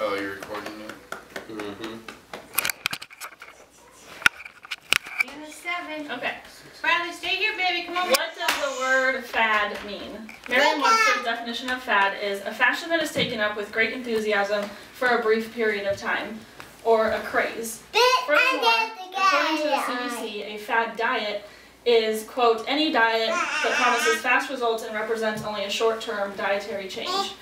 Oh, you're recording it? Mm-hmm. Unit 7. Okay. Bradley, stay here, baby. Come on. What does the word fad mean? Merriam-Webster's definition of fad is a fashion that is taken up with great enthusiasm for a brief period of time, or a craze. Furthermore, according to the CDC, a fad diet is, quote, any diet that promises fast results and represents only a short-term dietary change.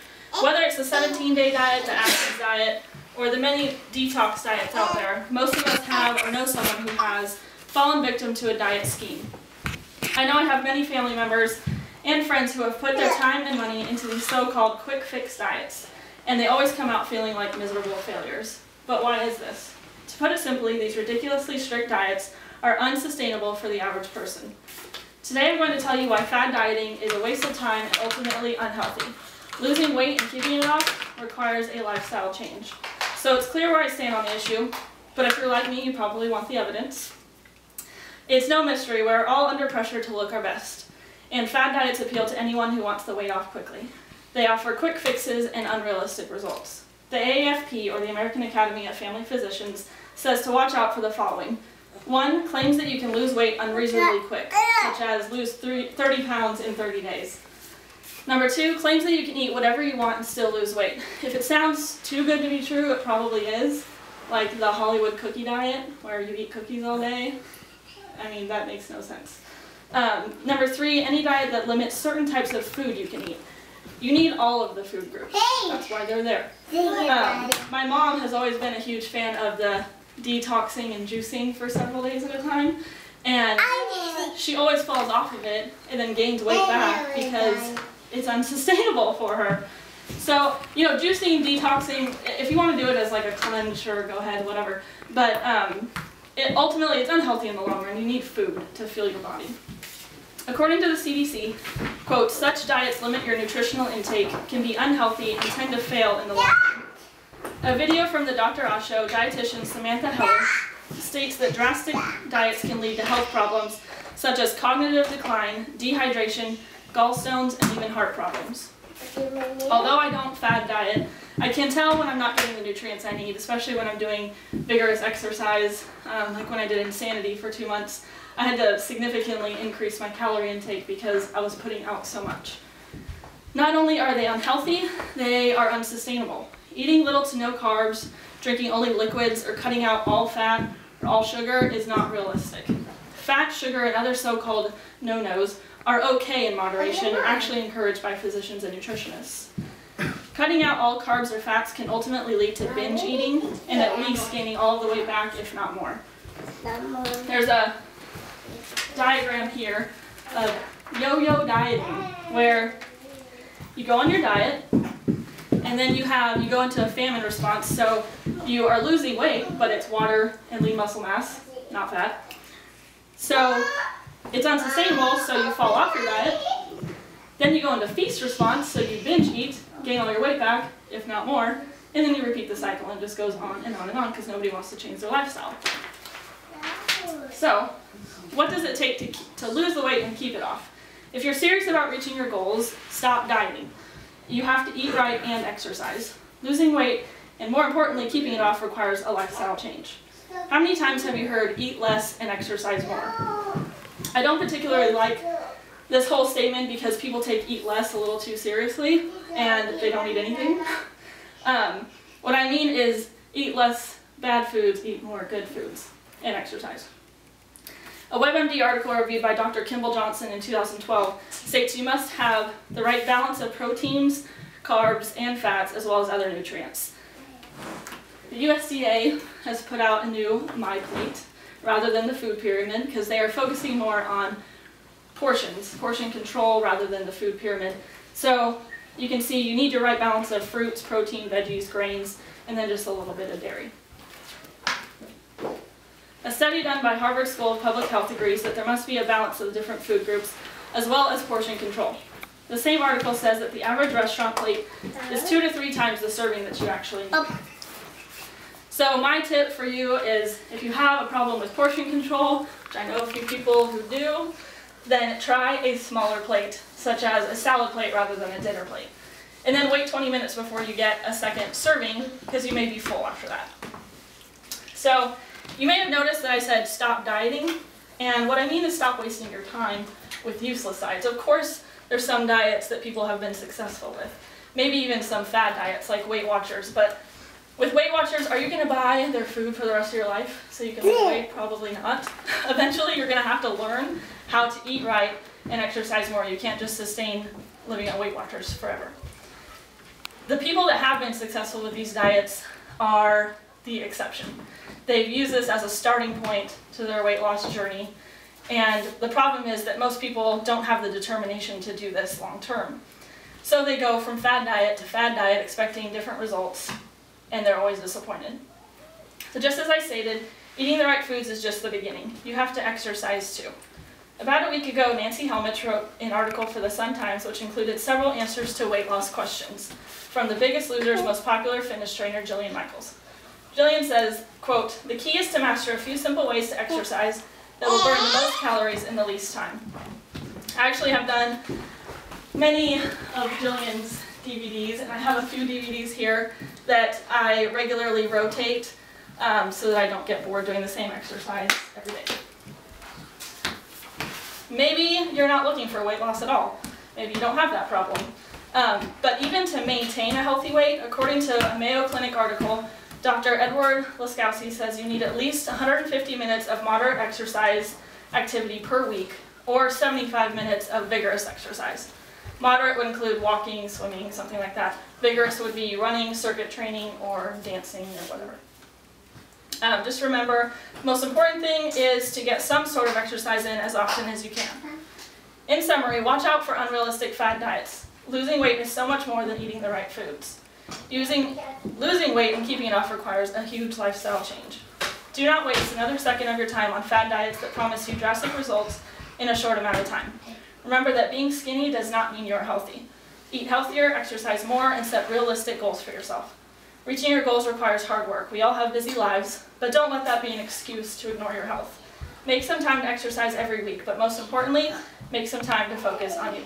Whether it's the 17-day diet, the Atkins diet, or the many detox diets out there, most of us have or know someone who has fallen victim to a diet scheme. I know I have many family members and friends who have put their time and money into these so-called quick fix diets, and they always come out feeling like miserable failures. But why is this? To put it simply, these ridiculously strict diets are unsustainable for the average person. Today I'm going to tell you why fad dieting is a waste of time and ultimately unhealthy. Losing weight and keeping it off requires a lifestyle change. So it's clear where I stand on the issue, but if you're like me, you probably want the evidence. It's no mystery, we're all under pressure to look our best, and fad diets appeal to anyone who wants the weight off quickly. They offer quick fixes and unrealistic results. The AAFP, or the American Academy of Family Physicians, says to watch out for the following. 1, claims that you can lose weight unreasonably quick, such as lose 30 pounds in 30 days. Number 2, claims that you can eat whatever you want and still lose weight. If it sounds too good to be true, it probably is. Like the Hollywood cookie diet, where you eat cookies all day. I mean, that makes no sense. Number 3, any diet that limits certain types of food you can eat. You need all of the food groups. That's why they're there. My mom has always been a huge fan of the detoxing and juicing for several days at a time. And she always falls off of it and then gains weight back because it's unsustainable for her. So, you know, juicing, detoxing, if you want to do it as like a cleanse, sure, go ahead, whatever. But ultimately, it's unhealthy in the long run. You need food to fuel your body. According to the CDC, quote, such diets limit your nutritional intake, can be unhealthy, and tend to fail in the long run. A video from the Dr. Oz show, dietitian Samantha Heller states that drastic diets can lead to health problems such as cognitive decline, dehydration, gallstones, and even heart problems. Although I don't fad diet, I can tell when I'm not getting the nutrients I need, especially when I'm doing vigorous exercise, like when I did Insanity for 2 months. I had to significantly increase my calorie intake because I was putting out so much. Not only are they unhealthy, they are unsustainable. Eating little to no carbs, drinking only liquids, or cutting out all fat or all sugar is not realistic. Fat, sugar, and other so-called no-nos are okay in moderation and are actually encouraged by physicians and nutritionists. Cutting out all carbs or fats can ultimately lead to binge eating and at least gaining all of the weight back, if not more. There's a diagram here of yo-yo dieting, where you go on your diet and then you go into a famine response, so you are losing weight, but it's water and lean muscle mass, not fat. So it's unsustainable, so you fall off your diet. Then you go into feast response, so you binge eat, gain all your weight back, if not more, and then you repeat the cycle, and it just goes on and on and on because nobody wants to change their lifestyle. So, what does it take to lose the weight and keep it off? If you're serious about reaching your goals, stop dieting. You have to eat right and exercise. Losing weight, and more importantly, keeping it off, requires a lifestyle change. How many times have you heard, eat less and exercise more? I don't particularly like this whole statement because people take eat less a little too seriously, and they don't eat anything. What I mean is eat less bad foods, eat more good foods, and exercise. A WebMD article reviewed by Dr. Kimball Johnson in 2012 states you must have the right balance of proteins, carbs, and fats, as well as other nutrients. The USDA has put out a new My Plate rather than the food pyramid because they are focusing more on portion control rather than the food pyramid. So you can see you need your right balance of fruits, protein, veggies, grains, and then just a little bit of dairy. A study done by Harvard School of Public Health agrees that there must be a balance of the different food groups, as well as portion control. The same article says that the average restaurant plate is 2 to 3 times the serving that you actually need. So my tip for you is, if you have a problem with portion control, which I know a few people who do, then try a smaller plate, such as a salad plate rather than a dinner plate. And then wait 20 minutes before you get a second serving, because you may be full after that. So you may have noticed that I said stop dieting, and what I mean is stop wasting your time with useless diets. Of course, there's some diets that people have been successful with, maybe even some fad diets like Weight Watchers, but with Weight Watchers, are you going to buy their food for the rest of your life so you can lose weight? Probably not. Eventually, you're going to have to learn how to eat right and exercise more. You can't just sustain living on Weight Watchers forever. The people that have been successful with these diets are the exception. They've used this as a starting point to their weight loss journey, and the problem is that most people don't have the determination to do this long term. So they go from fad diet to fad diet expecting different results, and they're always disappointed. So just as I stated, eating the right foods is just the beginning. You have to exercise too. About a week ago, Nancy Helmich wrote an article for the Sun-Times which included several answers to weight loss questions from The Biggest Loser's most popular fitness trainer, Jillian Michaels. Jillian says, quote, "The key is to master a few simple ways to exercise that will burn the most calories in the least time." I actually have done many of Jillian's DVDs, and I have a few DVDs here that I regularly rotate so that I don't get bored doing the same exercise every day. Maybe you're not looking for weight loss at all. Maybe you don't have that problem. But even to maintain a healthy weight, according to a Mayo Clinic article, Dr. Edward Laskowski says you need at least 150 minutes of moderate exercise activity per week, or 75 minutes of vigorous exercise. Moderate would include walking, swimming, something like that. Vigorous would be running, circuit training, or dancing, or whatever. Just remember, the most important thing is to get some sort of exercise in as often as you can. In summary, watch out for unrealistic fad diets. Losing weight is so much more than eating the right foods. Losing weight and keeping it off requires a huge lifestyle change. Do not waste another second of your time on fad diets that promise you drastic results in a short amount of time. Remember that being skinny does not mean you're healthy. Eat healthier, exercise more, and set realistic goals for yourself. Reaching your goals requires hard work. We all have busy lives, but don't let that be an excuse to ignore your health. Make some time to exercise every week, but most importantly, make some time to focus on you.